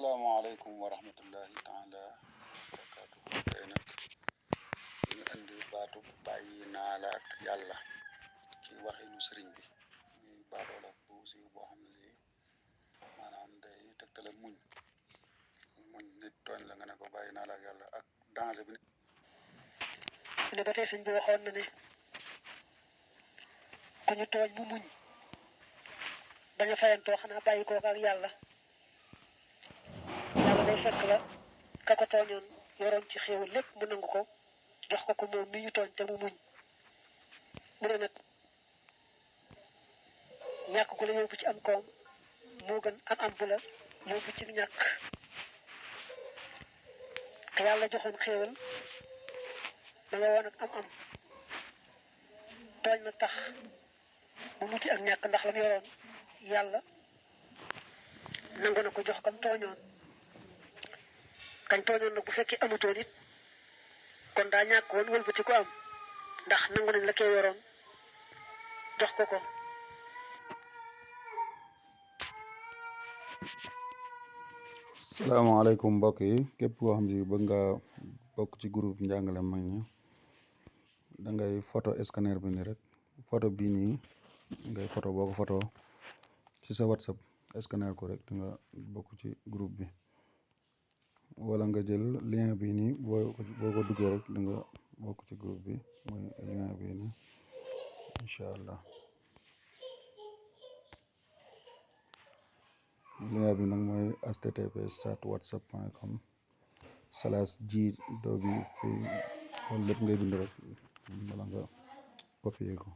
asalaamaaleykum wa rahmatullahi taala wa barakaatu. Tey nag ñu indi baatu bàyyi naa la ak yàlla ci waxinu sëriñ bi muy baatoo la bu siiw boo xam ne si maanaam day tegtale muñ nit tooñ la nga ne ko bàyyi naa la ak yàlla ak danger bi ne ba tey sëñ bi waxoon na ne ku ñu tooñ mu muñ bañ a fayantoo xanaa bàyyi kooku ak yàlla day fekk la ka ko tooñoon yoroon ci xéewal lépp mu nangu ko jox ko moom mi ñu tooñ te mu muñ mu ne nag ñàkk gu la yóbbu ci am koom moo gën am bu la yóbbu ci ñàkk te yàlla joxoon xéewal da nga woon ak am tooñ na tax mu mucc ak ñàkk ndax la mu yoroon yàlla nangu na ko jox kam tooñoon kañ tooñoon nag bu fekkee amutoon it kon daa ñàkk woon wëlbati ko am ndax nangu nañ la koy yoroon jox ko salaamaaleykum mbokk yi képp koo xam si bëgg nga bokk ci groupe njàngale mag ñi da ngay photo scanner bi nii rek photo bii nii ngay photo boo ko photo ci sa whatsapp scanner ko rek da nga bokk ci groupe bi wala nga jël lien bi nii boo ko duggee rek da nga bokk ci groupe bi mooy lien bi nii incha allah lien bi nag mooy http://whatsapp.com/g-w-p loolu lépp ngay bind rek wala nga copier ko